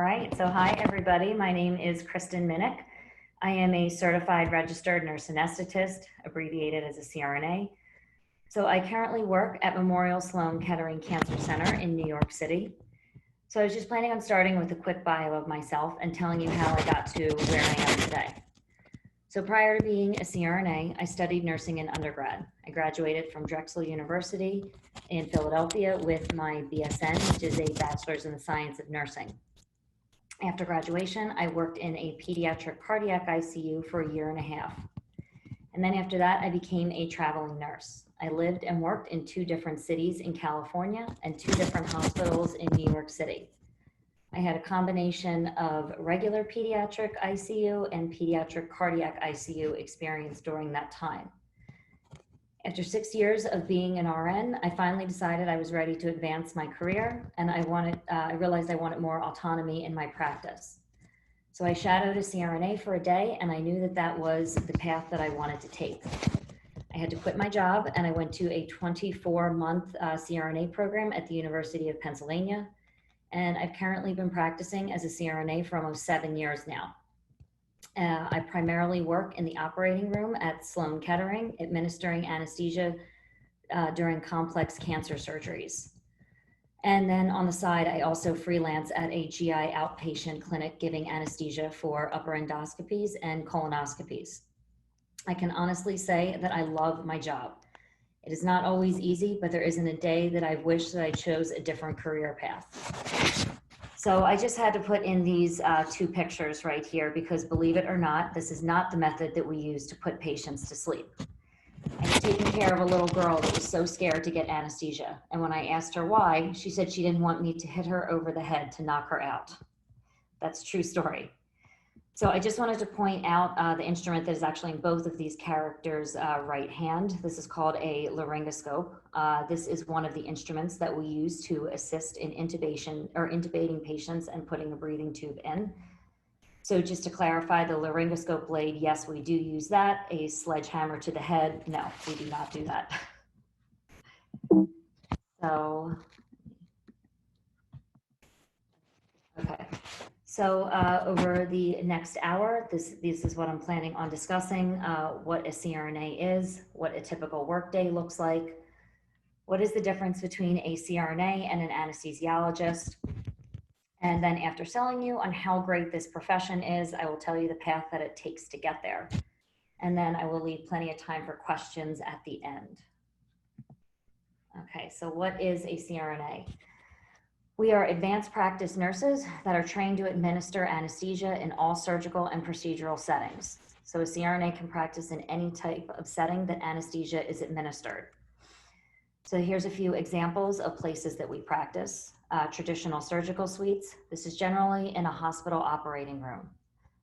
right, so hi everybody. My name is Kristyn Minnick. I am a certified registered nurse anesthetist, abbreviated as a CRNA. So I currently work at Memorial Sloan Kettering Cancer Center in New York City. So I was just planning on starting with a quick bio of myself and telling you how I got to where I am today. So prior to being a CRNA, I studied nursing in undergrad. I graduated from Drexel University in Philadelphia with my BSN, which is a bachelor's in the science of nursing. After graduation, I worked in a pediatric cardiac ICU for a year and a half. And then after that, I became a traveling nurse. I lived and worked in 2 different cities in California and 2 different hospitals in New York City. I had a combination of regular pediatric ICU and pediatric cardiac ICU experience during that time. After 6 years of being an RN, I finally decided I was ready to advance my career, and I realized I wanted more autonomy in my practice. So I shadowed a CRNA for a day, and I knew that that was the path that I wanted to take. I had to quit my job, and I went to a 24-month CRNA program at the University of Pennsylvania, and I've currently been practicing as a CRNA for almost 7 years now. I primarily work in the operating room at Sloan Kettering, administering anesthesia during complex cancer surgeries. And then on the side, I also freelance at a GI outpatient clinic giving anesthesia for upper endoscopies and colonoscopies. I can honestly say that I love my job. It is not always easy, but there isn't a day that I wish that I chose a different career path. So I just had to put in these 2 pictures right here because, believe it or not, this is not the method that we use to put patients to sleep. I was taking care of a little girl that was so scared to get anesthesia. And when I asked her why, she said she didn't want me to hit her over the head to knock her out. That's a true story. So I just wanted to point out the instrument that is actually in both of these characters' right hand. This is called a laryngoscope. This is one of the instruments that we use to assist in intubation or intubating patients and putting a breathing tube in. So just to clarify, the laryngoscope blade, yes, we do use that. A sledgehammer to the head, no, we do not do that. So, okay. So over the next hour, this is what I'm planning on discussing, what a CRNA is, what a typical workday looks like, what is the difference between a CRNA and an anesthesiologist, and then after selling you on how great this profession is, I will tell you the path that it takes to get there. And then I will leave plenty of time for questions at the end. Okay, so what is a CRNA? We are advanced practice nurses that are trained to administer anesthesia in all surgical and procedural settings. So a CRNA can practice in any type of setting that anesthesia is administered. So here's a few examples of places that we practice. Traditional surgical suites. This is generally in a hospital operating room.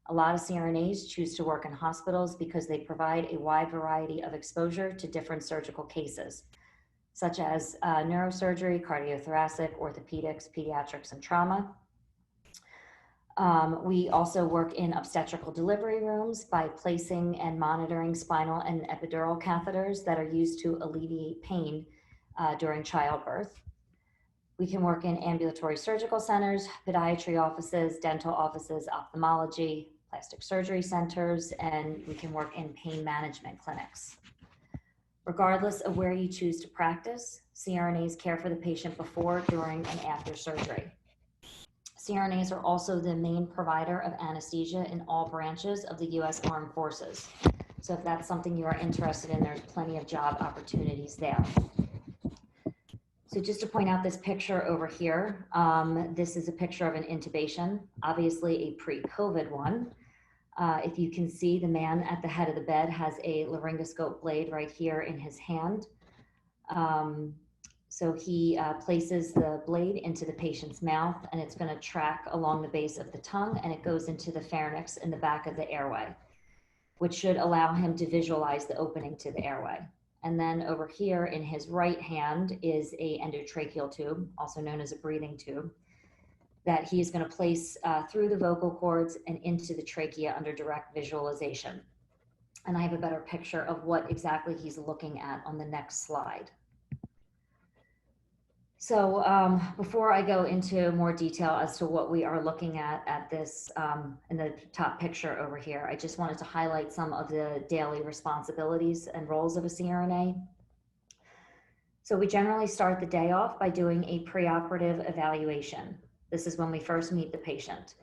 A lot of CRNAs choose to work in hospitals because they provide a wide variety of exposure to different surgical cases, such as neurosurgery, cardiothoracic, orthopedics, pediatrics, and trauma. We also work in obstetrical delivery rooms by placing and monitoring spinal and epidural catheters that are used to alleviate pain during childbirth. We can work in ambulatory surgical centers, podiatry offices, dental offices, ophthalmology, plastic surgery centers, and we can work in pain management clinics. Regardless of where you choose to practice, CRNAs care for the patient before, during, and after surgery. CRNAs are also the main provider of anesthesia in all branches of the U.S. Armed Forces. So if that's something you are interested in, there's plenty of job opportunities there. So just to point out this picture over here, this is a picture of an intubation, obviously a pre-COVID one. If you can see, the man at the head of the bed has a laryngoscope blade right here in his hand. So he places the blade into the patient's mouth, and it's going to track along the base of the tongue, and it goes into the pharynx in the back of the airway, which should allow him to visualize the opening to the airway. And then over here in his right hand is a endotracheal tube, also known as a breathing tube, that he is going to place through the vocal cords and into the trachea under direct visualization. And I have a better picture of what exactly he's looking at on the next slide. So before I go into more detail as to what we are looking at this in the top picture over here, I just wanted to highlight some of the daily responsibilities and roles of a CRNA. So we generally start the day off by doing a preoperative evaluation. This is when we first meet the patient.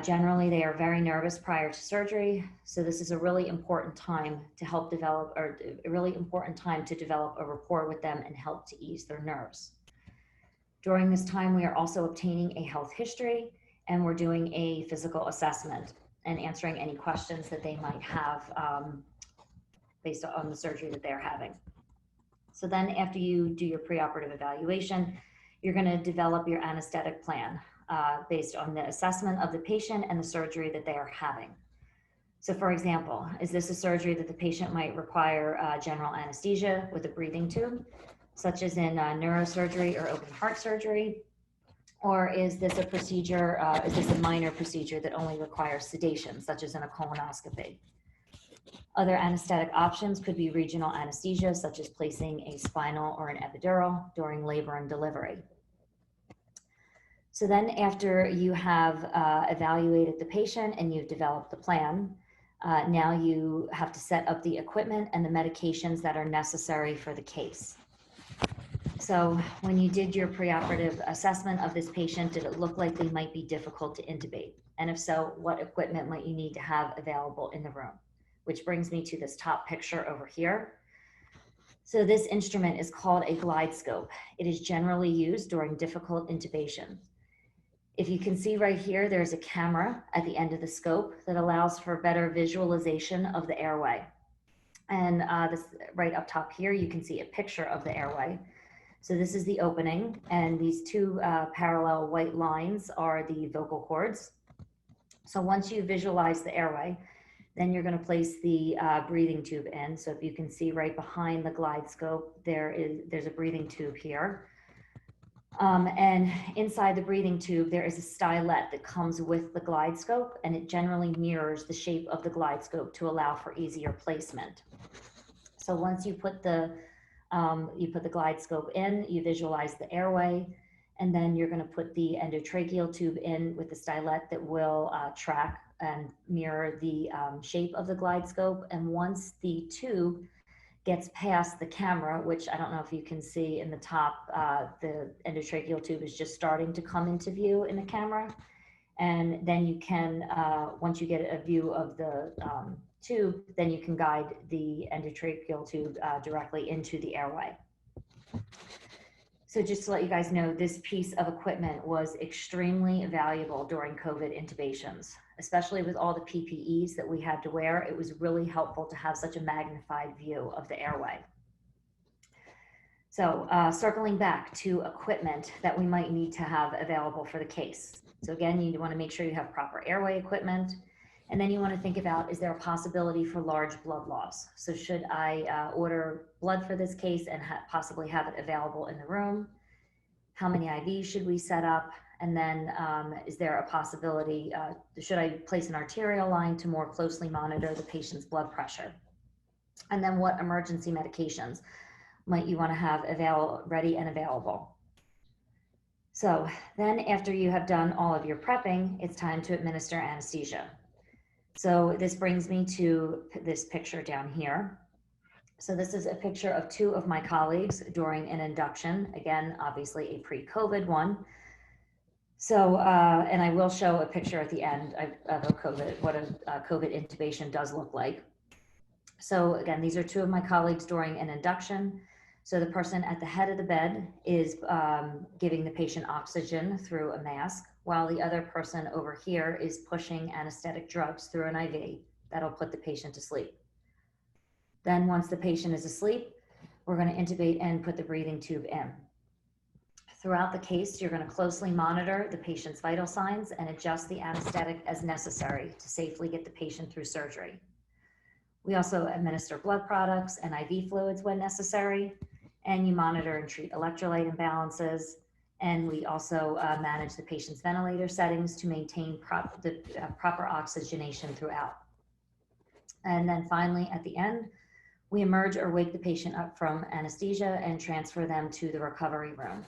Generally, they are very nervous prior to surgery, so this is a really important time to help develop, or a really important time to develop a rapport with them and help to ease their nerves. During this time, we are also obtaining a health history, and we're doing a physical assessment and answering any questions that they might have based on the surgery that they're having. So then after you do your preoperative evaluation, you're going to develop your anesthetic plan based on the assessment of the patient and the surgery that they are having. So for example, is this a surgery that the patient might require general anesthesia with a breathing tube, such as in neurosurgery or open heart surgery? Or is this a procedure, is this a minor procedure that only requires sedation, such as in a colonoscopy? Other anesthetic options could be regional anesthesia, such as placing a spinal or an epidural during labor and delivery. So then after you have evaluated the patient and you've developed the plan, now you have to set up the equipment and the medications that are necessary for the case. So when you did your preoperative assessment of this patient, did it look like they might be difficult to intubate? And if so, what equipment might you need to have available in the room? Which brings me to this top picture over here. So this instrument is called a glide scope. It is generally used during difficult intubation. If you can see right here, there's a camera at the end of the scope that allows for better visualization of the airway. And this right up top here, you can see a picture of the airway. So this is the opening, and these two parallel white lines are the vocal cords. So once you visualize the airway, then you're going to place the breathing tube in. So if you can see right behind the glide scope, there's a breathing tube here. And inside the breathing tube, there is a stylet that comes with the glide scope, and it generally mirrors the shape of the glide scope to allow for easier placement. So once you put the glide scope in, you visualize the airway, and then you're going to put the endotracheal tube in with the stylet that will track and mirror the shape of the glide scope. And once the tube gets past the camera, which I don't know if you can see in the top, the endotracheal tube is just starting to come into view in the camera. And then you can, once you get a view of the tube, then you can guide the endotracheal tube directly into the airway. So just to let you guys know, this piece of equipment was extremely valuable during COVID intubations, especially with all the PPEs that we had to wear. It was really helpful to have such a magnified view of the airway. So circling back to equipment that we might need to have available for the case. So again, you want to make sure you have proper airway equipment. And then you want to think about, is there a possibility for large blood loss? So should I order blood for this case and possibly have it available in the room? How many IVs should we set up? And then is there a possibility, should I place an arterial line to more closely monitor the patient's blood pressure? And then what emergency medications might you want to have ready and available? So then after you have done all of your prepping, it's time to administer anesthesia. So this brings me to this picture down here. So this is a picture of two of my colleagues during an induction. Again, obviously a pre-COVID one. So, and I will show a picture at the end of what a COVID intubation does look like. So again, these are two of my colleagues during an induction. So the person at the head of the bed is giving the patient oxygen through a mask, while the other person over here is pushing anesthetic drugs through an IV that'll put the patient to sleep. Then once the patient is asleep, we're going to intubate and put the breathing tube in. Throughout the case, you're going to closely monitor the patient's vital signs and adjust the anesthetic as necessary to safely get the patient through surgery. We also administer blood products and IV fluids when necessary, and you monitor and treat electrolyte imbalances. And we also manage the patient's ventilator settings to maintain proper oxygenation throughout. And then finally, at the end, we emerge or wake the patient up from anesthesia and transfer them to the recovery room.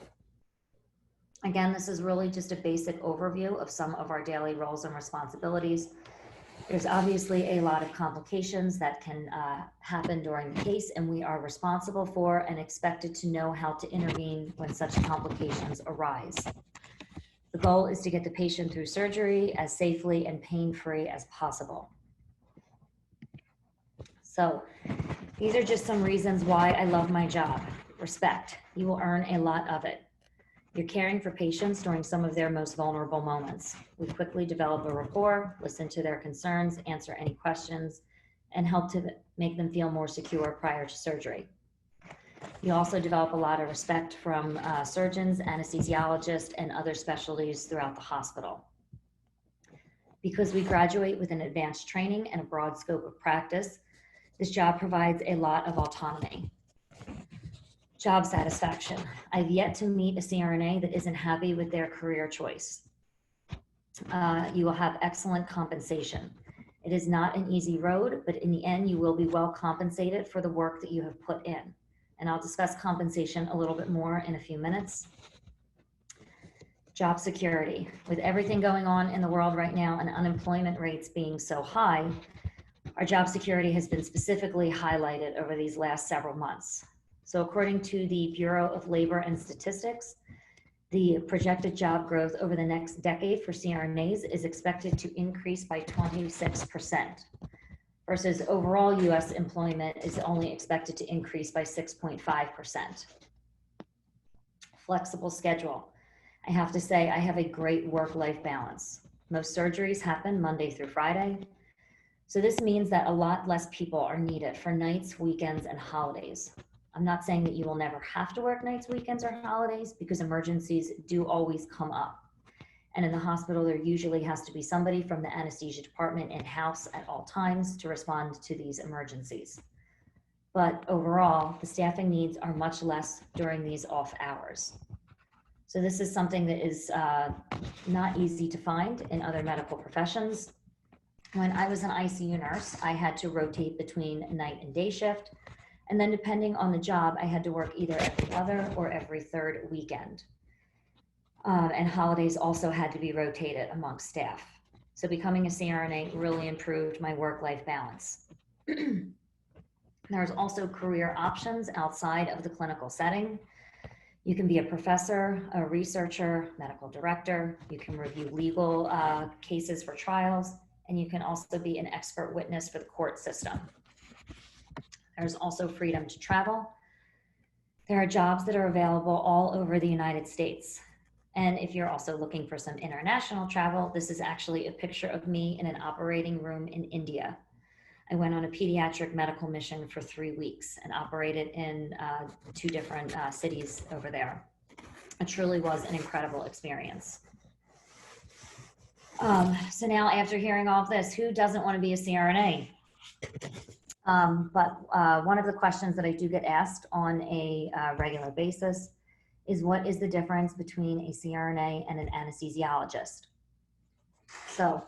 Again, this is really just a basic overview of some of our daily roles and responsibilities. There's obviously a lot of complications that can happen during the case, and we are responsible for and expected to know how to intervene when such complications arise. The goal is to get the patient through surgery as safely and pain-free as possible. So these are just some reasons why I love my job. Respect. You will earn a lot of it. You're caring for patients during some of their most vulnerable moments. We quickly develop a rapport, listen to their concerns, answer any questions, and help to make them feel more secure prior to surgery. You also develop a lot of respect from surgeons, anesthesiologists, and other specialties throughout the hospital. Because we graduate with an advanced training and a broad scope of practice, this job provides a lot of autonomy. Job satisfaction. I've yet to meet a CRNA that isn't happy with their career choice. You will have excellent compensation. It is not an easy road, but in the end, you will be well compensated for the work that you have put in. And I'll discuss compensation a little bit more in a few minutes. Job security. With everything going on in the world right now and unemployment rates being so high, our job security has been specifically highlighted over these last several months. So according to the Bureau of Labor and Statistics, the projected job growth over the next decade for CRNAs is expected to increase by 26%, versus overall US employment is only expected to increase by 6.5%. Flexible schedule. I have to say I have a great work-life balance. Most surgeries happen Monday through Friday. So this means that a lot less people are needed for nights, weekends, and holidays. I'm not saying that you will never have to work nights, weekends, or holidays, because emergencies do always come up. And in the hospital, there usually has to be somebody from the anesthesia department in-house at all times to respond to these emergencies. But overall, the staffing needs are much less during these off hours. So this is something that is not easy to find in other medical professions. When I was an ICU nurse, I had to rotate between night and day shift. And then depending on the job, I had to work either every other or every third weekend. And holidays also had to be rotated amongst staff. So becoming a CRNA really improved my work-life balance. There's also career options outside of the clinical setting. You can be a professor, a researcher, medical director. You can review legal cases for trials, and you can also be an expert witness for the court system. There's also freedom to travel. There are jobs that are available all over the United States. And if you're also looking for some international travel, this is actually a picture of me in an operating room in India. I went on a pediatric medical mission for 3 weeks and operated in 2 different cities over there. It truly was an incredible experience. So now after hearing all of this, who doesn't want to be a CRNA? But one of the questions that I do get asked on a regular basis is, what is the difference between a CRNA and an anesthesiologist? So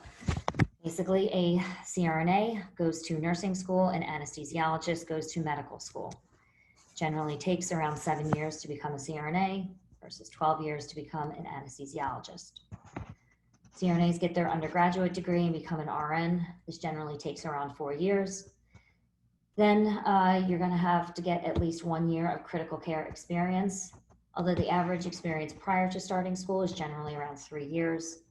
basically, a CRNA goes to nursing school, an anesthesiologist goes to medical school. Generally takes around 7 years to become a CRNA versus 12 years to become an anesthesiologist. CRNAs get their undergraduate degree and become an RN. This generally takes around 4 years. Then you're going to have to get at least 1 year of critical care experience, although the average experience prior to starting school is generally around 3 years.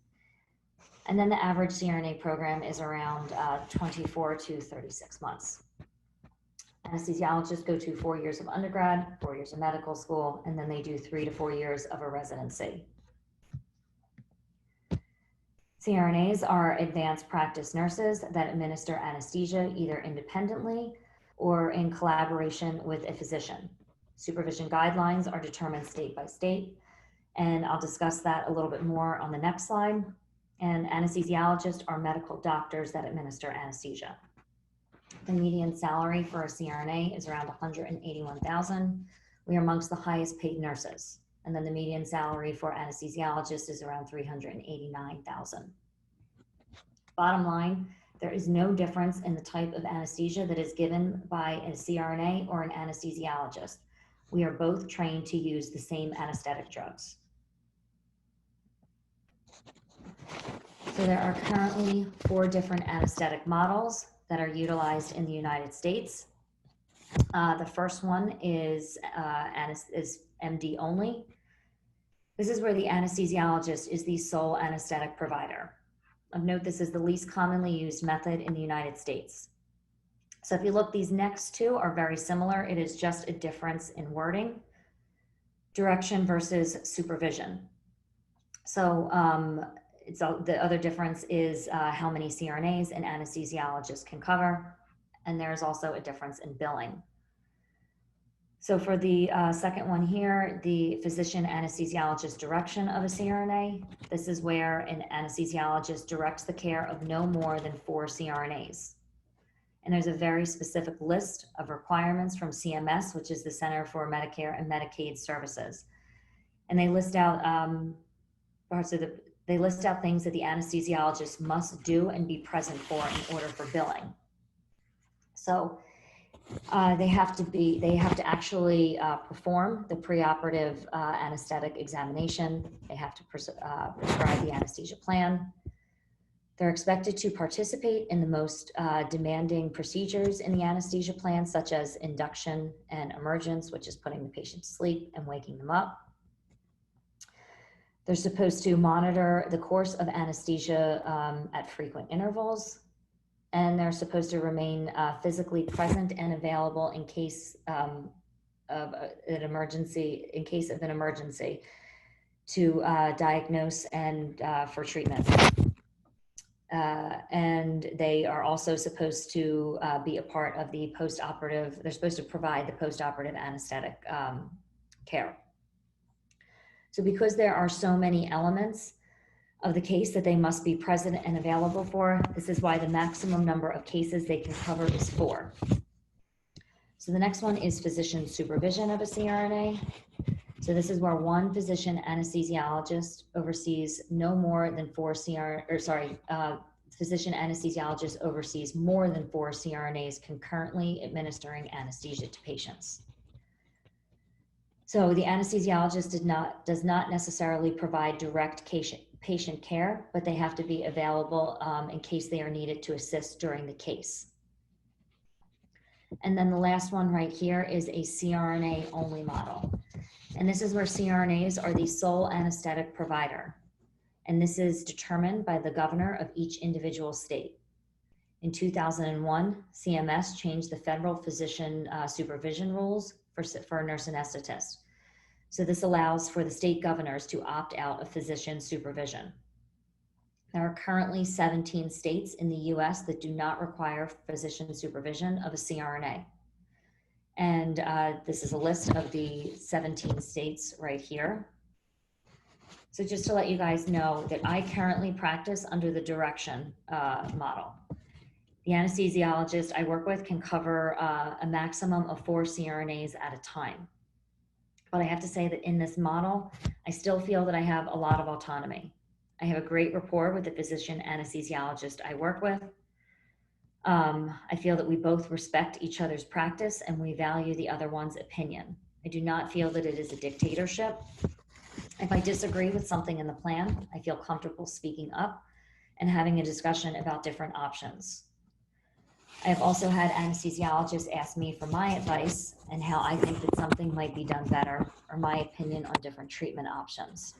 And then the average CRNA program is around 24 to 36 months. Anesthesiologists go to 4 years of undergrad, 4 years of medical school, and then they do 3 to 4 years of a residency. CRNAs are advanced practice nurses that administer anesthesia either independently or in collaboration with a physician. Supervision guidelines are determined state by state, and I'll discuss that a little bit more on the next slide. And anesthesiologists are medical doctors that administer anesthesia. The median salary for a CRNA is around $181,000. We are amongst the highest paid nurses. And then the median salary for anesthesiologists is around $389,000. Bottom line, there is no difference in the type of anesthesia that is given by a CRNA or an anesthesiologist. We are both trained to use the same anesthetic drugs. So there are currently 4 different anesthetic models that are utilized in the United States. The first one is MD only. This is where the anesthesiologist is the sole anesthetic provider. Of note, this is the least commonly used method in the United States. So if you look, these next two are very similar. It is just a difference in wording, direction versus supervision. So the other difference is how many CRNAs an anesthesiologist can cover, and there's also a difference in billing. So for the second one here, the physician anesthesiologist direction of a CRNA, this is where an anesthesiologist directs the care of no more than 4 CRNAs. And there's a very specific list of requirements from CMS, which is the Center for Medicare and Medicaid Services. And they list out they list out things that the anesthesiologist must do and be present for in order for billing. So they have to actually perform the preoperative anesthetic examination. They have to prescribe the anesthesia plan. They're expected to participate in the most demanding procedures in the anesthesia plan, such as induction and emergence, which is putting the patient to sleep and waking them up. They're supposed to monitor the course of anesthesia at frequent intervals, and they're supposed to remain physically present and available in case of an emergency, to diagnose and for treatment. And they are also supposed to be a part of the post-operative, they're supposed to provide the post-operative anesthetic care. So because there are so many elements of the case that they must be present and available for, this is why the maximum number of cases they can cover is 4. So the next one is physician supervision of a CRNA. So this is where one physician anesthesiologist oversees no more than 4 physician anesthesiologist oversees more than 4 CRNAs concurrently administering anesthesia to patients. So the anesthesiologist does not necessarily provide direct patient care, but they have to be available in case they are needed to assist during the case. And then the last one right here is a CRNA only model. And this is where CRNAs are the sole anesthetic provider. And this is determined by the governor of each individual state. In 2001, CMS changed the federal physician supervision rules for nurse anesthetists. So this allows for the state governors to opt out of physician supervision. There are currently 17 states in the US that do not require physician supervision of a CRNA. And this is a list of the 17 states right here. So just to let you guys know that I currently practice under the direction model. The anesthesiologist I work with can cover a maximum of 4 CRNAs at a time. But I have to say that in this model, I still feel that I have a lot of autonomy. I have a great rapport with the physician anesthesiologist I work with. I feel that we both respect each other's practice and we value the other one's opinion. I do not feel that it is a dictatorship. If I disagree with something in the plan, I feel comfortable speaking up and having a discussion about different options. I have also had anesthesiologists ask me for my advice and how I think that something might be done better, or my opinion on different treatment options.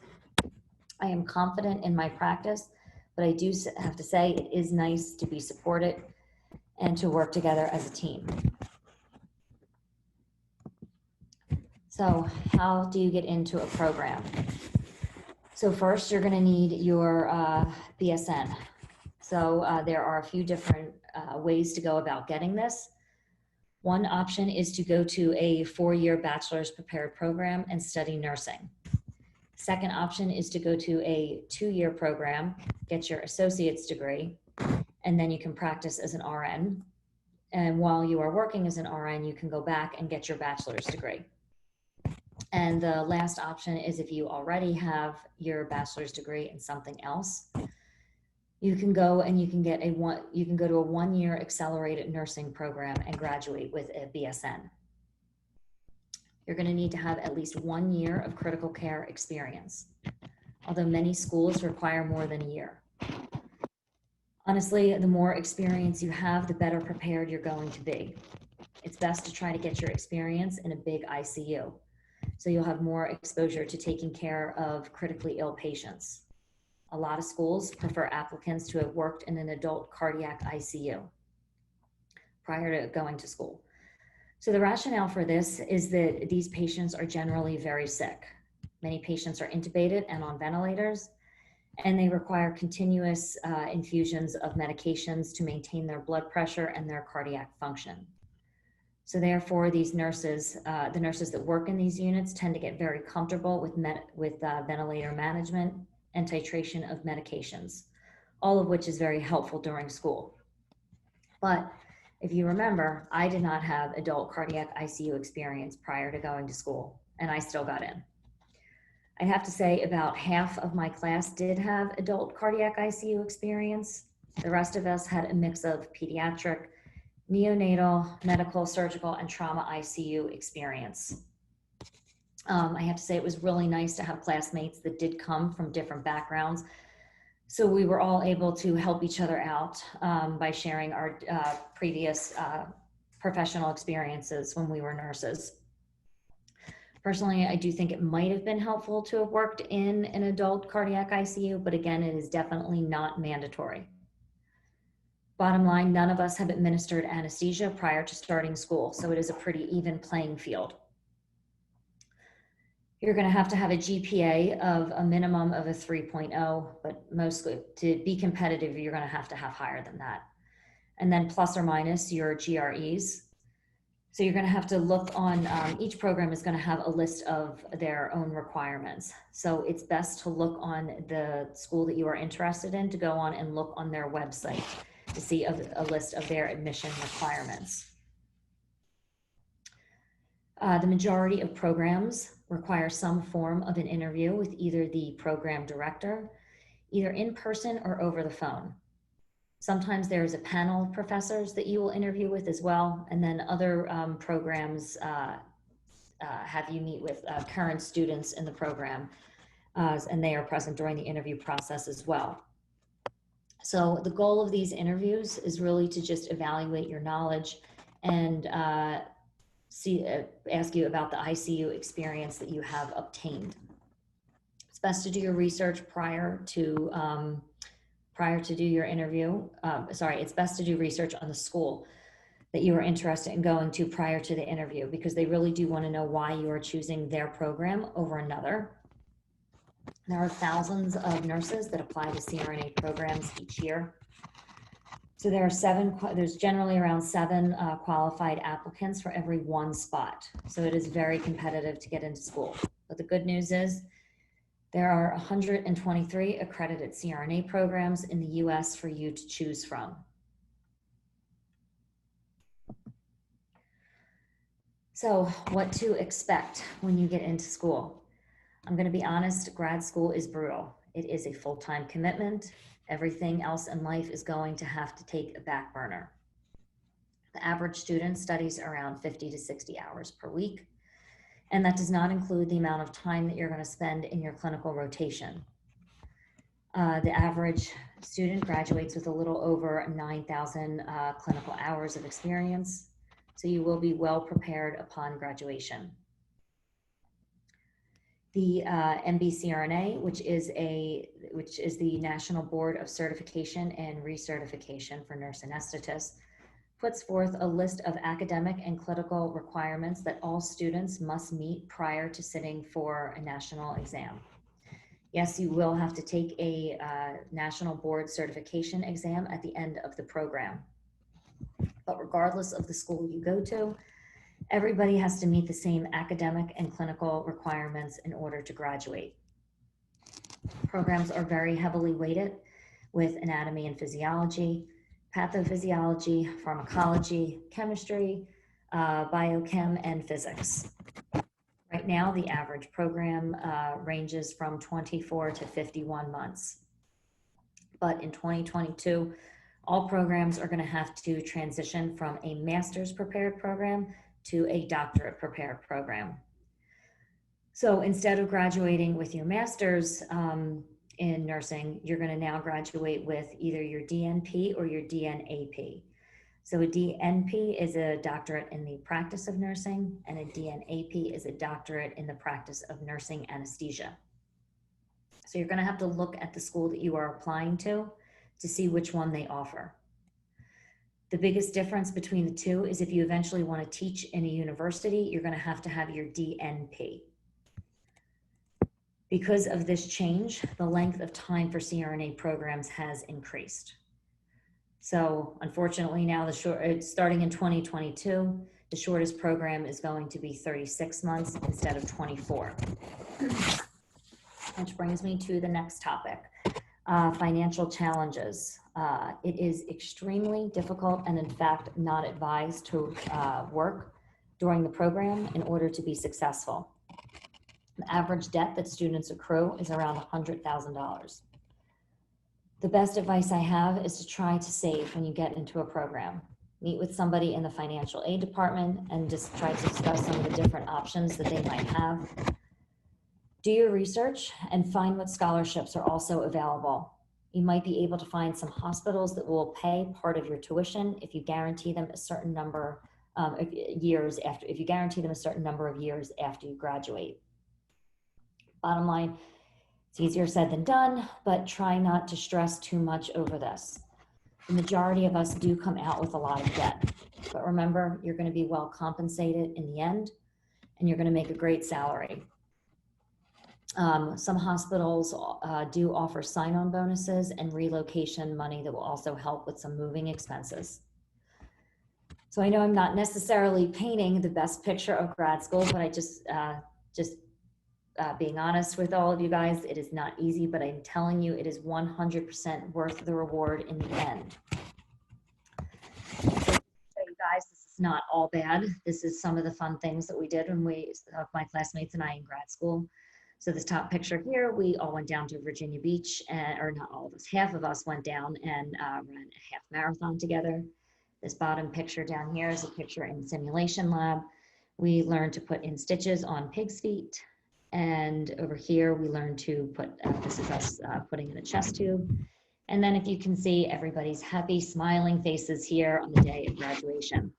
I am confident in my practice, but I do have to say it is nice to be supported and to work together as a team. So how do you get into a program? So first, you're going to need your BSN. So there are a few different ways to go about getting this. One option is to go to a 4-year bachelor's prepared program and study nursing. Second option is to go to a 2-year program, get your associate's degree, and then you can practice as an RN. And while you are working as an RN, you can go back and get your bachelor's degree. And the last option is if you already have your bachelor's degree in something else, you can go and you can get to a 1-year accelerated nursing program and graduate with a BSN. You're going to need to have at least 1 year of critical care experience, although many schools require more than a year. Honestly, the more experience you have, the better prepared you're going to be. It's best to try to get your experience in a big ICU, so you'll have more exposure to taking care of critically ill patients. A lot of schools prefer applicants to have worked in an adult cardiac ICU prior to going to school. So the rationale for this is that these patients are generally very sick. Many patients are intubated and on ventilators, and they require continuous infusions of medications to maintain their blood pressure and their cardiac function. So therefore, these nurses, the nurses that work in these units, tend to get very comfortable with ventilator management and titration of medications, all of which is very helpful during school. But if you remember, I did not have adult cardiac ICU experience prior to going to school, and I still got in. I have to say about half of my class did have adult cardiac ICU experience. The rest of us had a mix of pediatric, neonatal, medical, surgical, and trauma ICU experience. I have to say it was really nice to have classmates that did come from different backgrounds. So we were all able to help each other out by sharing our previous professional experiences when we were nurses. Personally, I do think it might have been helpful to have worked in an adult cardiac ICU, but again, it is definitely not mandatory. Bottom line, none of us have administered anesthesia prior to starting school, so it is a pretty even playing field. You're going to have a GPA of a minimum of a 3.0, but mostly to be competitive, you're going to have higher than that. And then plus or minus your GREs. So you're going to have to look on, each program is going to have a list of their own requirements. So it's best to look on the school that you are interested in, to go on and look on their website to see a list of their admission requirements. The majority of programs require some form of an interview with either the program director, either in person or over the phone. Sometimes there's a panel of professors that you will interview with as well, and then other programs have you meet with current students in the program, and they are present during the interview process as well. So the goal of these interviews is really to just evaluate your knowledge and ask you about the ICU experience that you have obtained. It's best to do your research prior to do your interview. It's best to do research on the school that you are interested in going to prior to the interview, because they really do want to know why you are choosing their program over another. There are thousands of nurses that apply to CRNA programs each year. So there's generally around 7 qualified applicants for every 1 spot. So it is very competitive to get into school. But the good news is there are 123 accredited CRNA programs in the US for you to choose from. So what to expect when you get into school? I'm going to be honest, grad school is brutal. It is a full-time commitment. Everything else in life is going to have to take a back burner. The average student studies around 50 to 60 hours per week, and that does not include the amount of time that you're going to spend in your clinical rotation. The average student graduates with a little over 9,000 clinical hours of experience, so you will be well prepared upon graduation. The MBCRNA, which is the National Board of Certification and Recertification for Nurse Anesthetists, puts forth a list of academic and clinical requirements that all students must meet prior to sitting for a national exam. Yes, you will have to take a National Board Certification exam at the end of the program. But regardless of the school you go to, everybody has to meet the same academic and clinical requirements in order to graduate. Programs are very heavily weighted with anatomy and physiology, pathophysiology, pharmacology, chemistry, biochem, and physics. Right now, the average program ranges from 24 to 51 months. But in 2022, all programs are going to have to transition from a master's prepared program to a doctorate prepared program. So instead of graduating with your master's in nursing, you're going to now graduate with either your DNP or your DNAP. So a DNP is a doctorate in the practice of nursing, and a DNAP is a doctorate in the practice of nursing anesthesia. So you're going to have to look at the school that you are applying to see which one they offer. The biggest difference between the two is if you eventually want to teach in a university, you're going to have your DNP. Because of this change, the length of time for CRNA programs has increased. So unfortunately now, starting in 2022, the shortest program is going to be 36 months instead of 24. Which brings me to the next topic, financial challenges. It is extremely difficult and in fact not advised to work during the program in order to be successful. The average debt that students accrue is around $100,000. The best advice I have is to try to save when you get into a program. Meet with somebody in the financial aid department and just try to discuss some of the different options that they might have. Do your research and find what scholarships are also available. You might be able to find some hospitals that will pay part of your tuition if you guarantee them a certain number of years after you graduate. Bottom line, it's easier said than done, but try not to stress too much over this. The majority of us do come out with a lot of debt, but remember, you're going to be well compensated in the end, and you're going to make a great salary. Some hospitals do offer sign-on bonuses and relocation money that will also help with some moving expenses. So I know I'm not necessarily painting the best picture of grad school, but I just being honest with all of you guys, it is not easy, but I'm telling you, it is 100% worth the reward in the end. So you guys, this is not all bad. This is some of the fun things that we did when my classmates and I in grad school. So this top picture here, we all went down to Virginia Beach, or not all of us, half of us went down and ran a half marathon together. This bottom picture down here is a picture in the simulation lab. We learned to put in stitches on pig's feet. And over here, we learned to put, this is us putting in a chest tube. And then if you can see everybody's happy, smiling faces here on the day of graduation.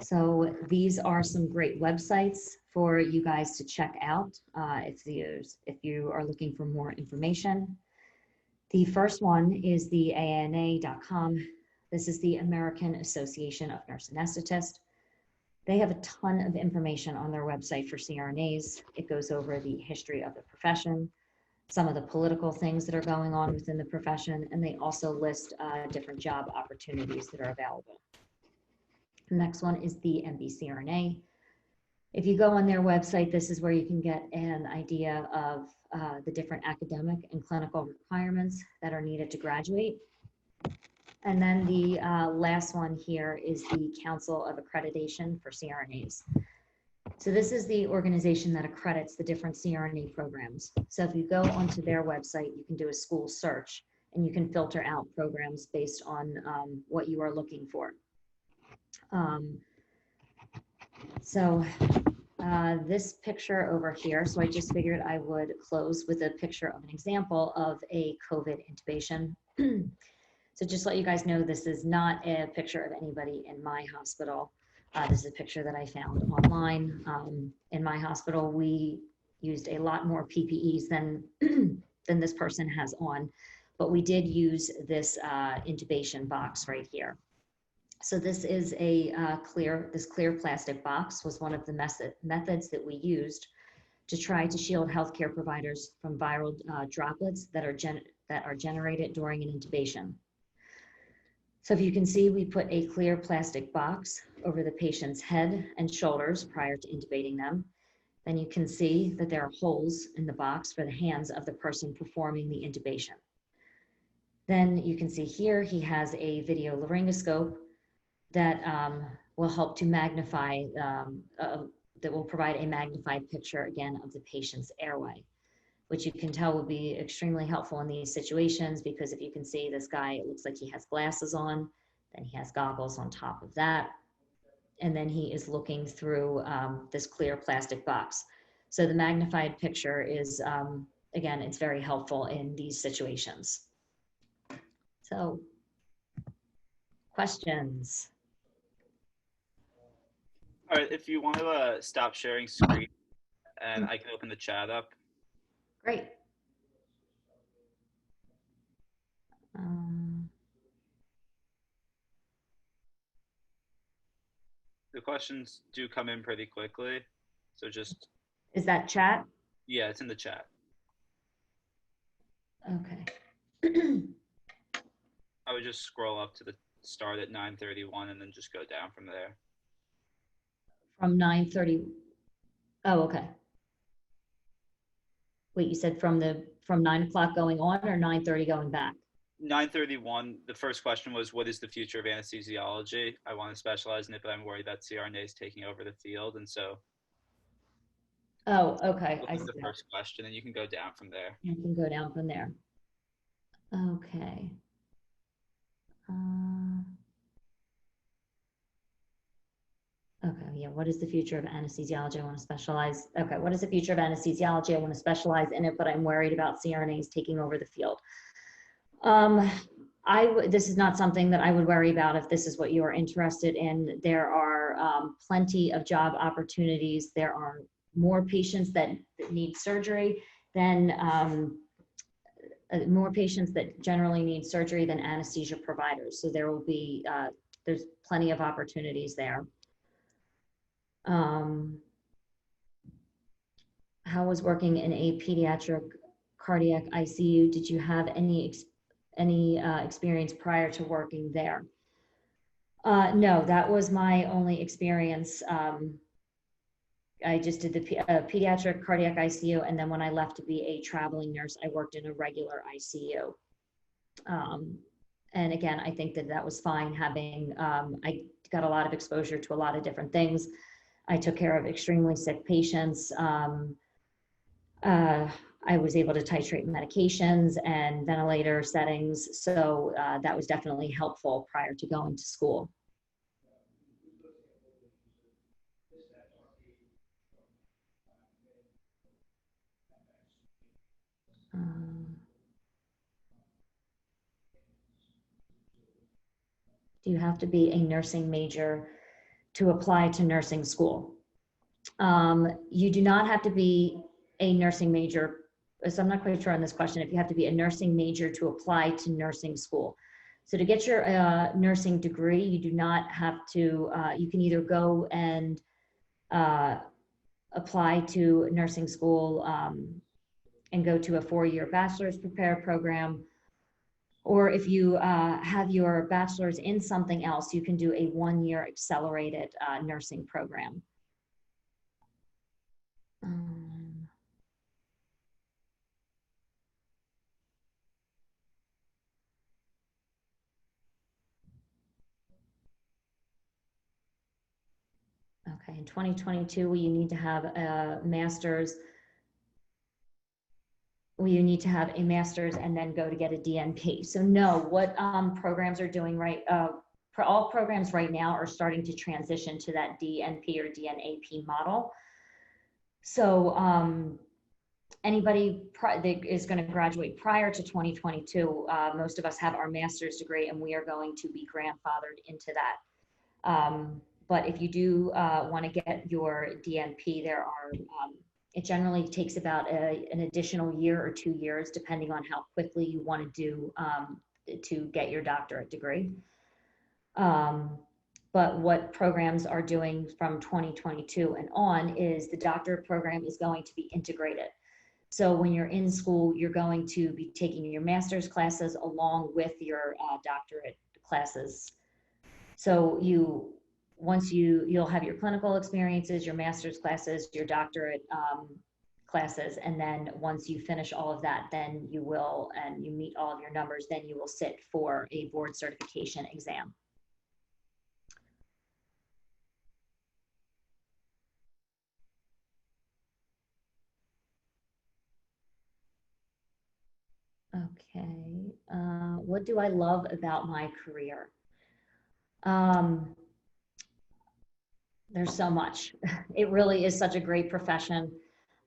So these are some great websites for you guys to check out if you are looking for more information. The first one is the ANA.com. This is the American Association of Nurse Anesthetists. They have a ton of information on their website for CRNAs. It goes over the history of the profession, some of the political things that are going on within the profession, and they also list different job opportunities that are available. The next one is the MBCRNA. If you go on their website, this is where you can get an idea of the different academic and clinical requirements that are needed to graduate. And then the last one here is the Council of Accreditation for CRNAs. So this is the organization that accredits the different CRNA programs. So if you go onto their website, you can do a school search and you can filter out programs based on what you are looking for. This picture over here, so I just figured I would close with a picture of an example of a COVID intubation. So just let you guys know, this is not a picture of anybody in my hospital. This is a picture that I found online. In my hospital, we used a lot more PPEs than this person has on, but we did use this intubation box right here. So this is a clear plastic box was one of the methods that we used to try to shield healthcare providers from viral droplets that are generated during an intubation. So if you can see, we put a clear plastic box over the patient's head and shoulders prior to intubating them. Then you can see that there are holes in the box for the hands of the person performing the intubation. Then you can see here, he has a video laryngoscope that will help to magnify, that will provide a magnified picture again of the patient's airway, which you can tell will be extremely helpful in these situations, because if you can see this guy, it looks like he has glasses on, then he has goggles on top of that, and then he is looking through this clear plastic box. So the magnified picture is, again, it's very helpful in these situations. So, questions? All right, if you want to stop sharing screen and I can open the chat up. Great. The questions do come in pretty quickly, so just... Is that chat? Yeah, it's in the chat. Okay. I would just scroll up to the start at 9:31 and then just go down from there. From 9:30. Oh, okay. Wait, you said from 9 o'clock going on or 9:30 going back? 9:31, the first question was, what is the future of anesthesiology? I want to specialize in it, but I'm worried that CRNAs taking over the field. And so... Oh, okay. I see the first question, and you can go down from there. You can go down from there. Okay. Okay, yeah, what is the future of anesthesiology? I want to specialize. Okay, what is the future of anesthesiology? I want to specialize in it, but I'm worried about CRNAs taking over the field. This is not something that I would worry about if this is what you are interested in. There are plenty of job opportunities. There are more patients that need surgery than more patients that generally need surgery than anesthesia providers. So there will be, there's plenty of opportunities there. How was working in a pediatric cardiac ICU? Did you have any experience prior to working there? No, that was my only experience. I just did the pediatric cardiac ICU, and then when I left to be a traveling nurse, I worked in a regular ICU. And again, I think that that was fine having, I got a lot of exposure to a lot of different things. I took care of extremely sick patients. I was able to titrate medications and ventilator settings. So that was definitely helpful prior to going to school. Do you have to be a nursing major to apply to nursing school? You do not have to be a nursing major. So I'm not quite sure on this question, if you have to be a nursing major to apply to nursing school. So to get your nursing degree, you do not have to, you can either go and apply to nursing school and go to a 4-year bachelor's prepare program, or if you have your bachelor's in something else, you can do a 1-year accelerated nursing program. Okay, in 2022, you need to have a master's. You need to have a master's and then go to get a DNP. So no, what programs are doing right, for all programs right now are starting to transition to that DNP or DNAP model. So anybody that is going to graduate prior to 2022, most of us have our master's degree and we are going to be grandfathered into that. But if you do want to get your DNP, there are, it generally takes about an additional year or 2 years, depending on how quickly you want to do to get your doctorate degree. But what programs are doing from 2022 and on is the doctorate program is going to be integrated. So when you're in school, you're going to be taking your master's classes along with your doctorate classes. So you'll have your clinical experiences, your master's classes, your doctorate classes, and then once you finish all of that, then you will, and you meet all of your numbers, then you will sit for a board certification exam. Okay, what do I love about my career? There's so much. It really is such a great profession.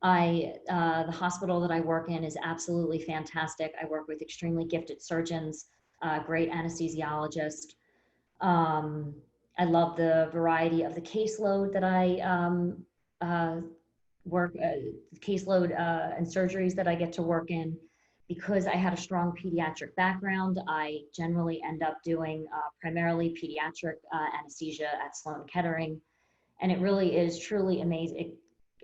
The hospital that I work in is absolutely fantastic. I work with extremely gifted surgeons, great anesthesiologist. Um, I love the variety of the caseload that I uh, caseload and surgeries that I get to work in. Because I had a strong pediatric background, I generally end up doing primarily pediatric anesthesia at Sloan Kettering. And it really is truly amazing.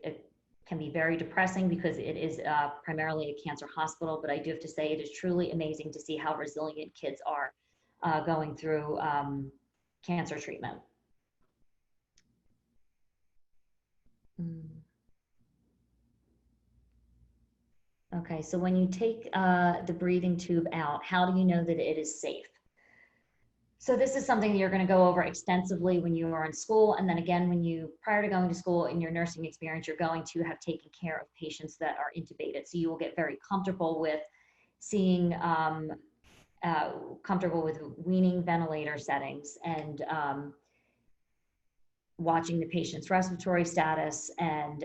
It can be very depressing because it is primarily a cancer hospital, but I do have to say it is truly amazing to see how resilient kids are going through cancer treatment. Okay, so when you take the breathing tube out, how do you know that it is safe? So this is something that you're going to go over extensively when you are in school. And then again, prior to going to school in your nursing experience, you're going to have taken care of patients that are intubated. So you will get very comfortable with seeing, comfortable with weaning ventilator settings and watching the patient's respiratory status and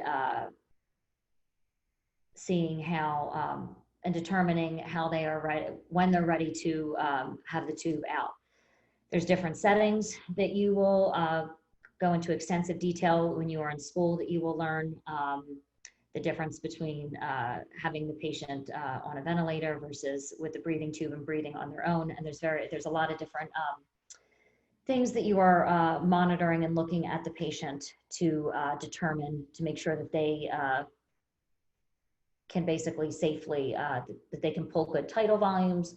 seeing how, and determining how they are ready, when they're ready to have the tube out. There's different settings that you will go into extensive detail when you are in school, that you will learn the difference between having the patient on a ventilator versus with the breathing tube and breathing on their own. And there's a lot of different things that you are monitoring and looking at the patient to determine, to make sure that they can basically safely, that they can pull good tidal volumes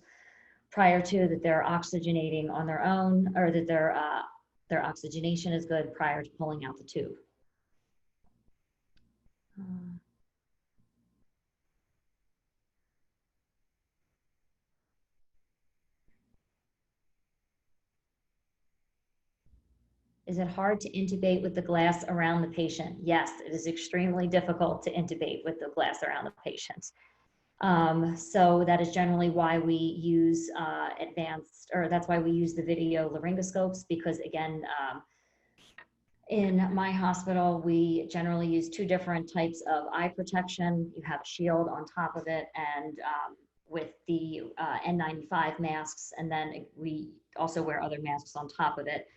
prior to, that they're oxygenating on their own, or that their oxygenation is good prior to pulling out the tube. Is it hard to intubate with the glass around the patient? Yes, it is extremely difficult to intubate with the glass around the patient. So that is generally why we use that's why we use the video laryngoscopes, because again, in my hospital, we generally use two different types of eye protection. You have a shield on top of it, and with the N95 masks, and then we also wear other masks on top of it.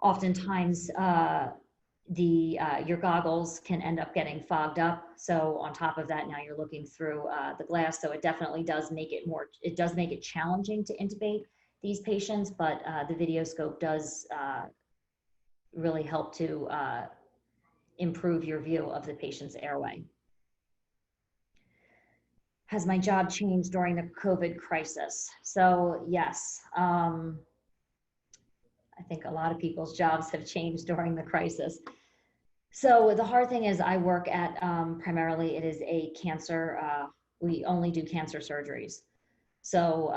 Oftentimes, your goggles can end up getting fogged up. So on top of that, now you're looking through the glass. So it definitely does make it challenging to intubate these patients, but the video scope does really help to improve your view of the patient's airway. Has my job changed during the COVID crisis? So yes, I think a lot of people's jobs have changed during the crisis. So the hard thing is I work at, primarily it is a cancer, we only do cancer surgeries. So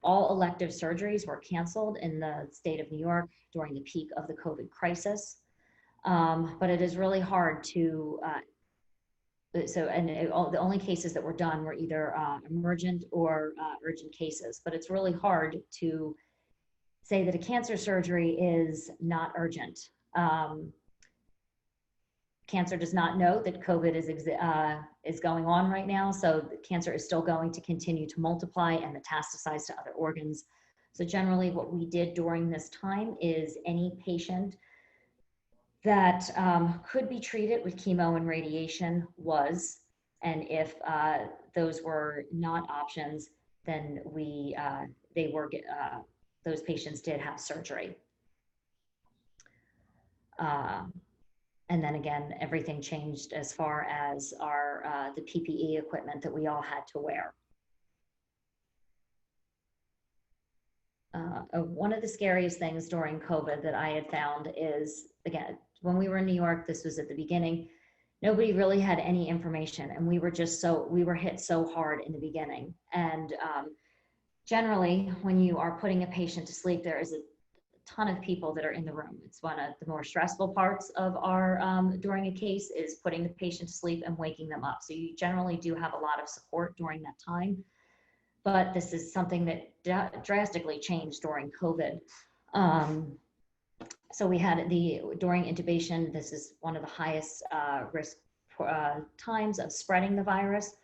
all elective surgeries were canceled in the state of New York during the peak of the COVID crisis. But it is really hard to, the only cases that were done were either emergent or urgent cases, but it's really hard to say that a cancer surgery is not urgent. Cancer does not know that COVID is going on right now, so cancer is still going to continue to multiply and metastasize to other organs. So generally what we did during this time is any patient that could be treated with chemo and radiation was, and if those were not options, then those patients did have surgery. And then again, everything changed as far as the PPE equipment that we all had to wear. One of the scariest things during COVID that I had found is, again, when we were in New York, this was at the beginning, nobody really had any information, and we were hit so hard in the beginning. And generally, when you are putting a patient to sleep, there is a ton of people that are in the room. It's one of the more stressful parts of our during a case is putting the patient to sleep and waking them up. So you generally do have a lot of support during that time, but this is something that drastically changed during COVID. So we had during intubation, this is one of the highest risk times of spreading the virus.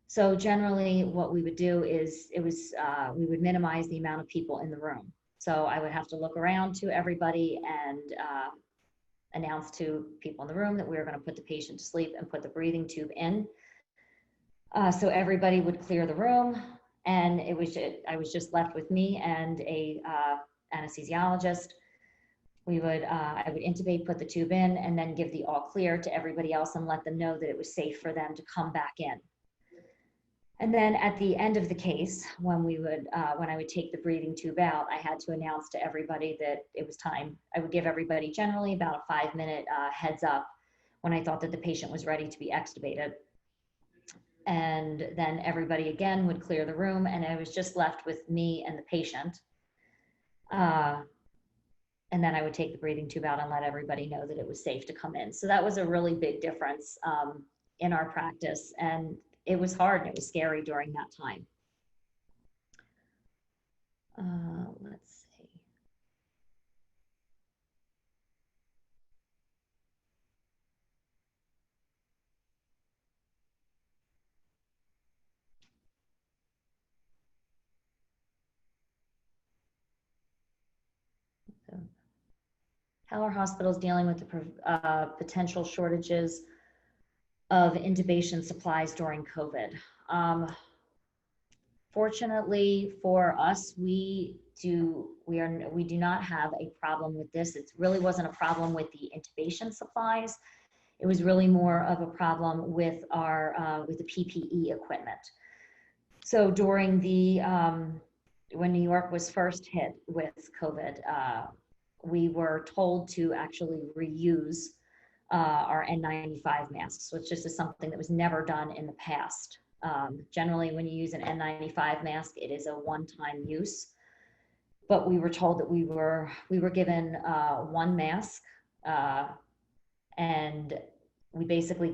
So generally what we would do is we would minimize the amount of people in the room. So I would have to look around to everybody and announce to people in the room that we were going to put the patient to sleep and put the breathing tube in. So everybody would clear the room, and I was just left with me and a anesthesiologist. I would intubate, put the tube in, and then give the all clear to everybody else and let them know that it was safe for them to come back in. And then at the end of the case, when I would take the breathing tube out, I had to announce to everybody that it was time. I would give everybody generally about a 5-minute heads up when I thought that the patient was ready to be extubated. And then everybody again would clear the room, and I was just left with me and the patient. And then I would take the breathing tube out and let everybody know that it was safe to come in. So that was a really big difference in our practice. And it was hard and it was scary during that time. Let's see. So, how are hospitals dealing with the potential shortages of intubation supplies during COVID? Fortunately for us, we do not have a problem with this. It really wasn't a problem with the intubation supplies. It was really more of a problem with with the PPE equipment. So during when New York was first hit with COVID, we were told to actually reuse our N95 masks, which is something that was never done in the past. Generally, when you use an N95 mask, it is a one-time use. But we were told that we were given one mask, and we basically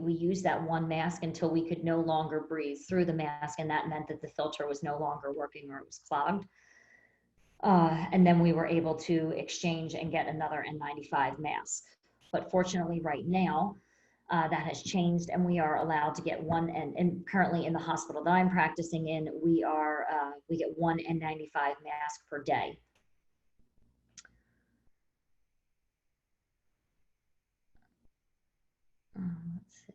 we used that one mask until we could no longer breathe through the mask, and that meant that the filter was no longer working or it was clogged. And then we were able to exchange and get another N95 mask. But fortunately, right now, that has changed, and we are allowed to get one. And currently in the hospital that I'm practicing in, we get one N95 mask per day. Let's see.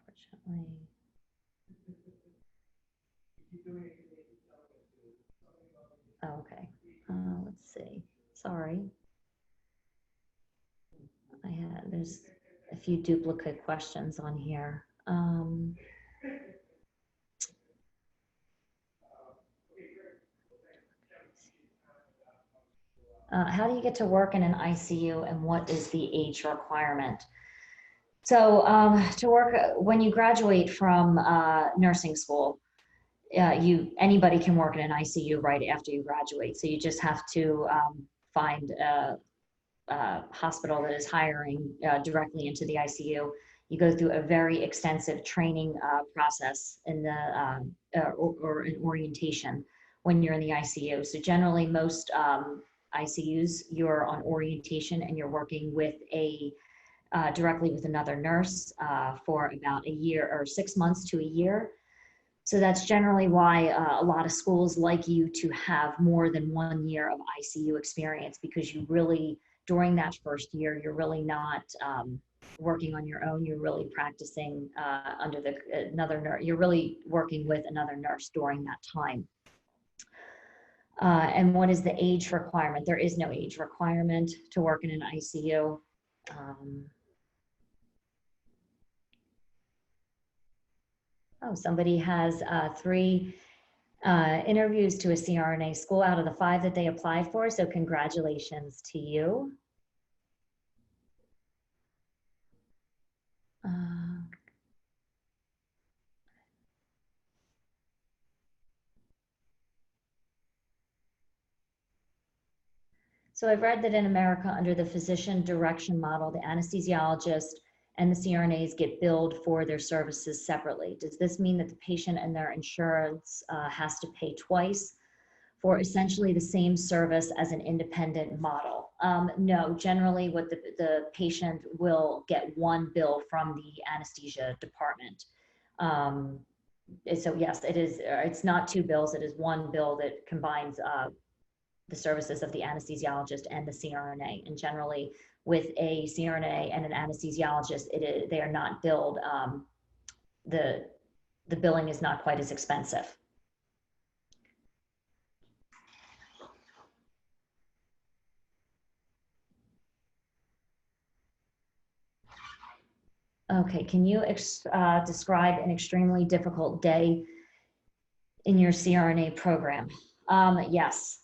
Unfortunately. Oh, okay. Let's see. Sorry. There's a few duplicate questions on here. How do you get to work in an ICU, and what is the age requirement? So to work, when you graduate from nursing school, anybody can work in an ICU right after you graduate. So you just have to find a hospital that is hiring directly into the ICU. You go through a very extensive training process in or an orientation when you're in the ICU. So generally most ICUs, you're on orientation and you're working with directly with another nurse for about a year or 6 months to a year. So that's generally why a lot of schools like you to have more than 1 year of ICU experience, because you really, during that first year, you're really not working on your own. You're really practicing under another nurse. You're really working with another nurse during that time. And what is the age requirement? There is no age requirement to work in an ICU. Oh, somebody has 3 interviews to a CRNA school out of the 5 that they applied for, so congratulations to you. So I've read that in America, under the physician direction model, the anesthesiologist and the CRNAs get billed for their services separately. Does this mean that the patient and their insurance has to pay twice for essentially the same service as an independent model? No, generally what the patient will get one bill from the anesthesia department. So yes, it is, it's not 2 bills, it is one bill that combines the services of the anesthesiologist and the CRNA. And generally with a CRNA and an anesthesiologist, they are not billed, the billing is not quite as expensive. Okay, can you describe an extremely difficult day in your CRNA program? Yes.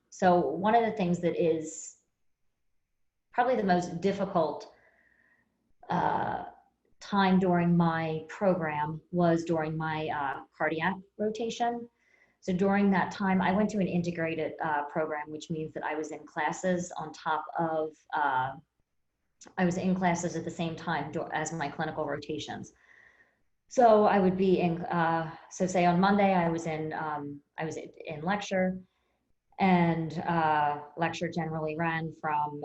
So one of the things that is probably the most difficult time during my program was during my cardiac rotation. So during that time, I went to an integrated program, which means that I was in classes on top of I was in classes at the same time as my clinical rotations. So I would be in, so say on Monday, I was in lecture, and lecture generally ran from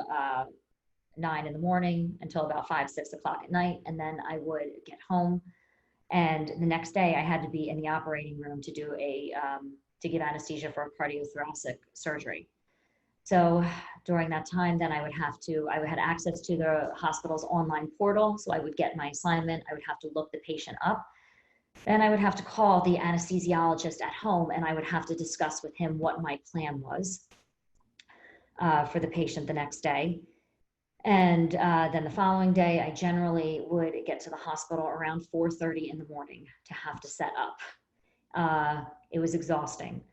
9 in the morning until about 5, 6 o'clock at night. And then I would get home, and the next day I had to be in the operating room to do to give anesthesia for a cardiothoracic surgery. So during that time, then I had access to the hospital's online portal. So I would get my assignment, I would have to look the patient up. Then I would have to call the anesthesiologist at home, and I would have to discuss with him what my plan was for the patient the next day. And then the following day, I generally would get to the hospital around 4:30 in the morning to have to set up. It was exhausting.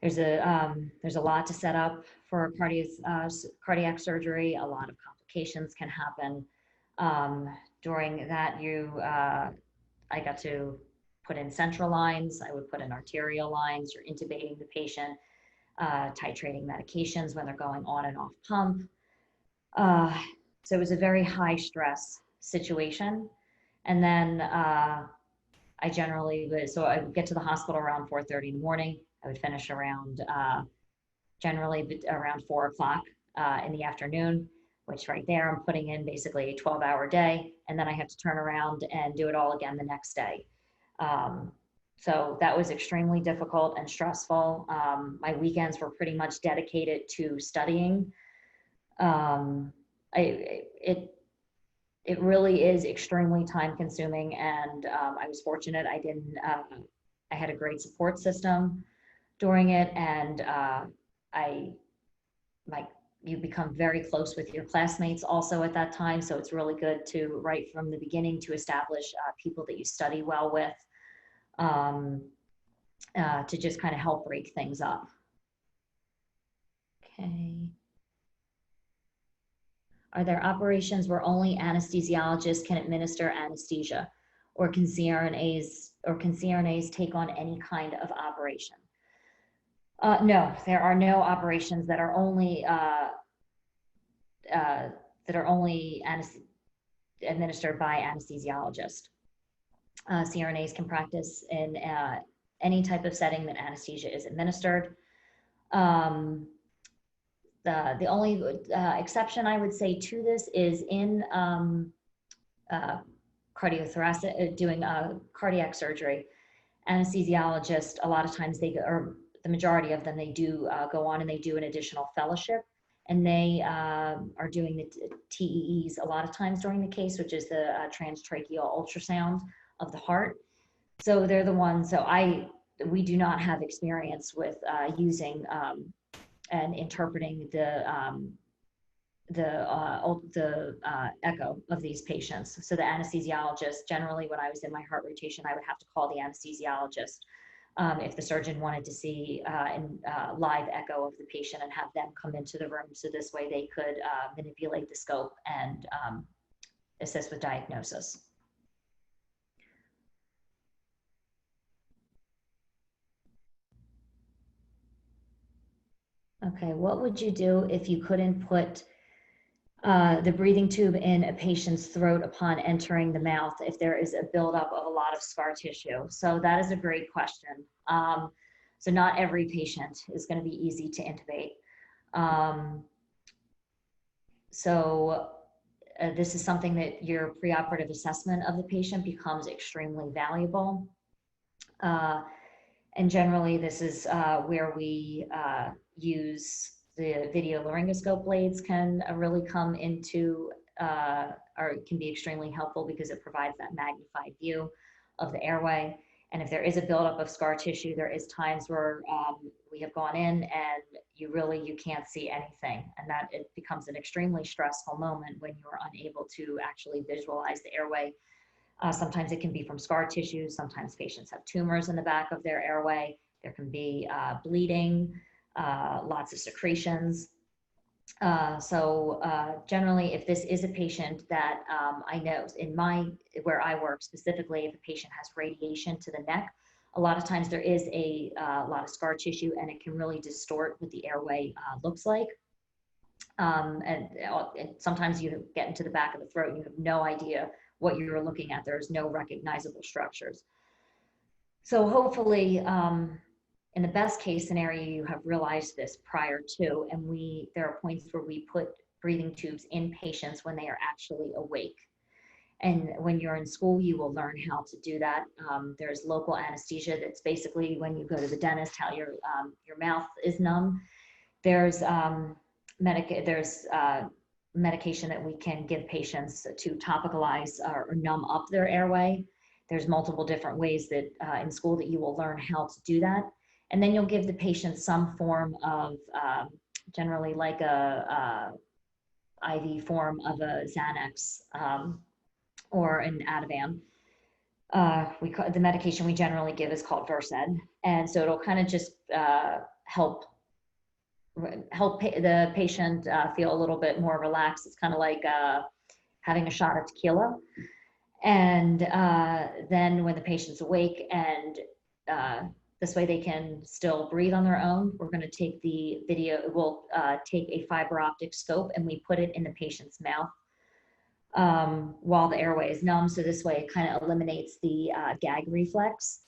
There's a lot to set up for cardiac surgery. A lot of complications can happen. During that, I got to put in central lines. I would put in arterial lines. You're intubating the patient, titrating medications when they're going on and off pump. So it was a very high stress situation. And then I would get to the hospital around 4:30 in the morning. I would finish around generally around 4 o'clock in the afternoon, which right there I'm putting in basically a 12-hour day, and then I have to turn around and do it all again the next day. So that was extremely difficult and stressful. My weekends were pretty much dedicated to studying. It really is extremely time consuming, and I was fortunate. I had a great support system during it, and you become very close with your classmates also at that time. So it's really good to, right from the beginning, to establish people that you study well with, to just kind of help break things up. Okay. Are there operations where only anesthesiologists can administer anesthesia, or can CRNAs take on any kind of operation? No, there are no operations that are only administered by anesthesiologists. CRNAs can practice in any type of setting that anesthesia is administered. The only exception I would say to this is in cardiothoracic, doing cardiac surgery. Anesthesiologists, a lot of times or the majority of them, they do go on and they do an additional fellowship, and they are doing the TEEs a lot of times during the case, which is the transtracheal ultrasound of the heart. So they're the ones, we do not have experience with using and interpreting the echo of these patients. So the anesthesiologist, generally when I was in my heart rotation, I would have to call the anesthesiologist if the surgeon wanted to see a live echo of the patient and have them come into the room. So this way they could manipulate the scope and assist with diagnosis. Okay, what would you do if you couldn't put the breathing tube in a patient's throat upon entering the mouth if there is a buildup of a lot of scar tissue? So that is a great question. So not every patient is going to be easy to intubate. This is something that your preoperative assessment of the patient becomes extremely valuable. And generally, this is where we use the video laryngoscope blades can really come into, or can be extremely helpful because it provides that magnified view of the airway. And if there is a buildup of scar tissue, there is times where we have gone in and you can't see anything. And that it becomes an extremely stressful moment when you are unable to actually visualize the airway. Sometimes it can be from scar tissue. Sometimes patients have tumors in the back of their airway. There can be bleeding, lots of secretions. Generally, if this is a patient that I know where I work specifically, if a patient has radiation to the neck, a lot of times there is a lot of scar tissue and it can really distort what the airway looks like. And sometimes you get into the back of the throat and you have no idea what you're looking at. There's no recognizable structures. So hopefully, in the best case scenario, you have realized this prior to, and there are points where we put breathing tubes in patients when they are actually awake. And when you're in school, you will learn how to do that. There's local anesthesia. That's basically when you go to the dentist, how your mouth is numb. There's medication that we can give patients to topicalize or numb up their airway. There's multiple different ways that in school that you will learn how to do that. And then you'll give the patient some form of, generally like a IV form of a Xanax or an Ativan. The medication we generally give is called Versed. And so it'll kind of just help the patient feel a little bit more relaxed. It's kind of like having a shot of tequila. And then when the patient's awake and this way they can still breathe on their own, we're going to take the video, we'll take a fiber optic scope and we put it in the patient's mouth while the airway is numb. So this way it kind of eliminates the gag reflex.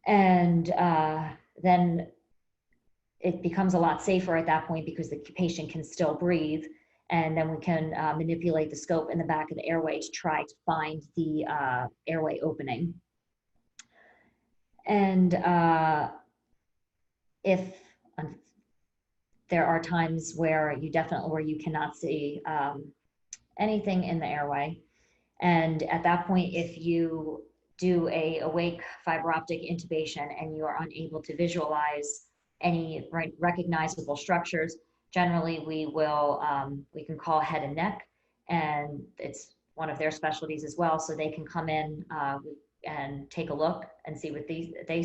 And then it becomes a lot safer at that point because the patient can still breathe. And then we can manipulate the scope in the back of the airway to try to find the airway opening. And if there are times where you cannot see anything in the airway, and at that point, if you do a awake fiber optic intubation and you are unable to visualize any recognizable structures, generally we can call head and neck, and it's one of their specialties as well. So they can come in and take a look and see what they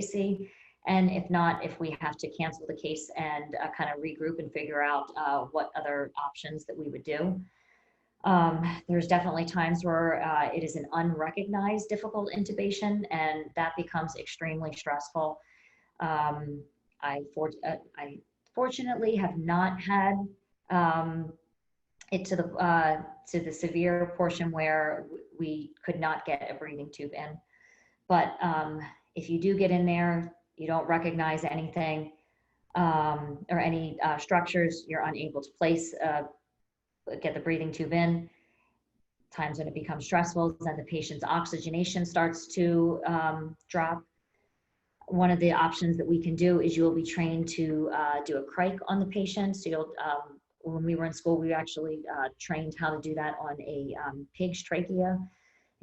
see. And if not, if we have to cancel the case and kind of regroup and figure out what other options that we would do. There's definitely times where it is an unrecognized difficult intubation, and that becomes extremely stressful. I fortunately have not had it to the severe portion where we could not get a breathing tube in. But if you do get in there, you don't recognize anything or any structures, you're unable to get the breathing tube in. Times when it becomes stressful, then the patient's oxygenation starts to drop. One of the options that we can do is you'll be trained to do a crike on the patient. So when we were in school, we actually trained how to do that on a pig's trachea.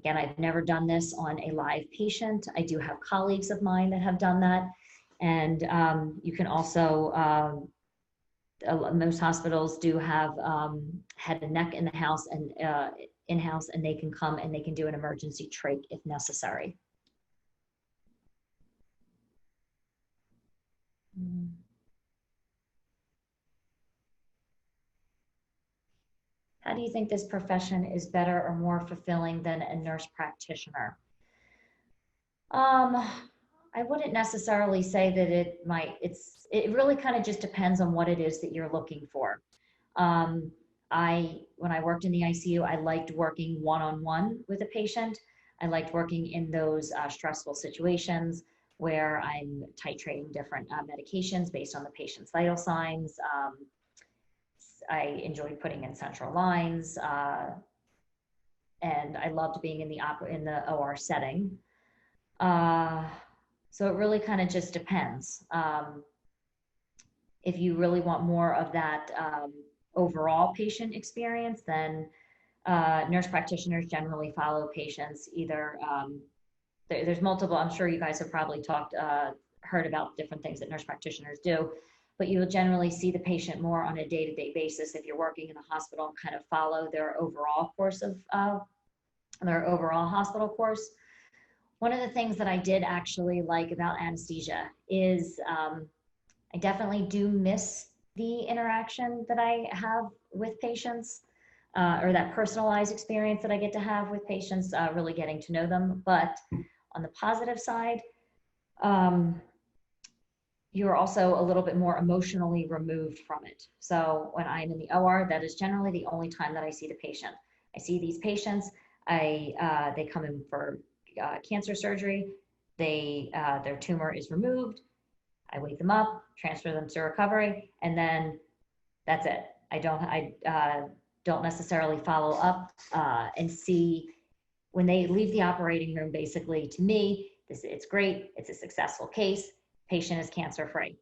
Again, I've never done this on a live patient. I do have colleagues of mine that have done that. And you can also most hospitals do have head and neck in the house and in-house, and they can come and they can do an emergency trach if necessary. How do you think this profession is better or more fulfilling than a nurse practitioner? I wouldn't necessarily say that it might. It really kind of just depends on what it is that you're looking for. When I worked in the ICU, I liked working one-on-one with a patient. I liked working in those stressful situations where I'm titrating different medications based on the patient's vital signs. I enjoyed putting in central lines, and I loved being in the OR setting. So it really kind of just depends. If you really want more of that overall patient experience, then nurse practitioners generally follow patients either. There's multiple, I'm sure you guys have probably heard about different things that nurse practitioners do, but you will generally see the patient more on a day-to-day basis if you're working in a hospital and kind of follow their overall course of their overall hospital course. One of the things that I did actually like about anesthesia is I definitely do miss the interaction that I have with patients, or that personalized experience that I get to have with patients, really getting to know them. But on the positive side, you're also a little bit more emotionally removed from it. So when I'm in the OR, that is generally the only time that I see the patient. I see these patients, they come in for cancer surgery, their tumor is removed, I wake them up, transfer them to recovery, and then that's it. I don't necessarily follow up and see when they leave the operating room. Basically, to me, it's great. It's a successful case. Patient is cancer free.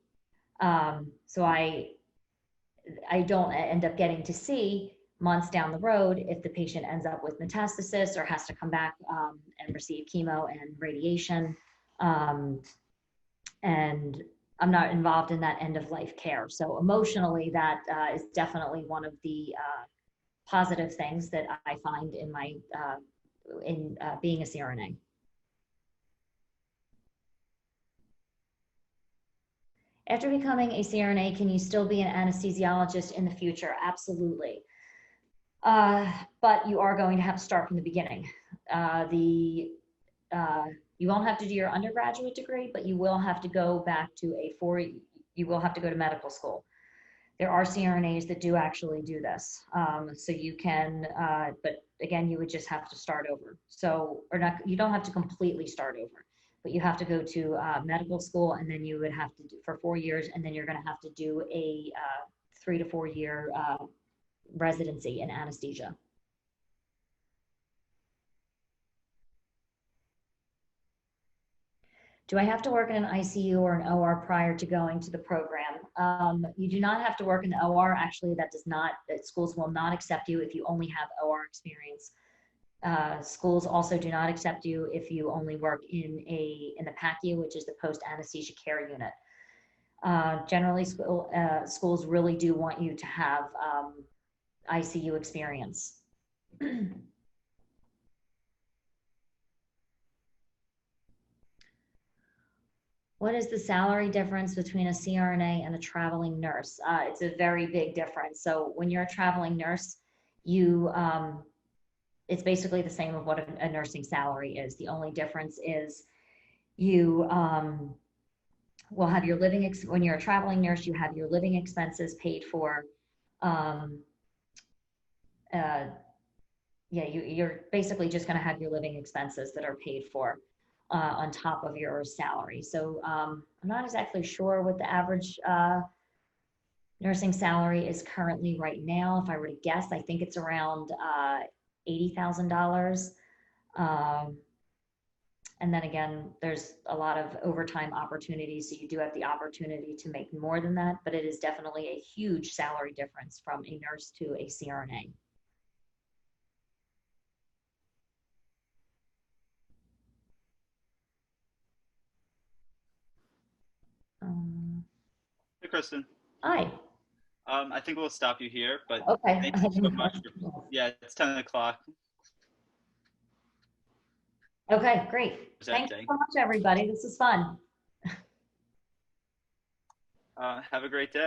So I don't end up getting to see months down the road if the patient ends up with metastasis or has to come back and receive chemo and radiation. And I'm not involved in that end of life care. So emotionally, that is definitely one of the positive things that I find in my being a CRNA. After becoming a CRNA, can you still be an anesthesiologist in the future? Absolutely. But you are going to have to start from the beginning. You won't have to do your undergraduate degree, but you will have to go back to you will have to go to medical school. There are CRNAs that do actually do this. So you can, but again, you would just have to start over. So, or not, you don't have to completely start over, but you have to go to medical school, and then you would have to do for 4 years, and then you're going to have to do a 3 to 4 year residency in anesthesia. Do I have to work in an ICU or an OR prior to going to the program? You do not have to work in the OR. Actually, that schools will not accept you if you only have OR experience. Schools also do not accept you if you only work in the PACU, which is the post anesthesia care unit. Generally, schools really do want you to have ICU experience. What is the salary difference between a CRNA and a traveling nurse? It's a very big difference. So when you're a traveling nurse, it's basically the same of what a nursing salary is. The only difference is you will have your when you're a traveling nurse, you have your living expenses paid for. You're basically just going to have your living expenses that are paid for on top of your salary. So I'm not exactly sure what the average nursing salary is currently right now. If I were to guess, I think it's around $80,000. And then again, there's a lot of overtime opportunities, so you do have the opportunity to make more than that, but it is definitely a huge salary difference from a nurse to a CRNA. Hey, Kristyn. Hi. I think we'll stop you here, but Okay. thank you so much. Yeah, it's 10 o'clock. Okay, great. Thanks Presenting. so much, everybody. This is fun. Have a great day.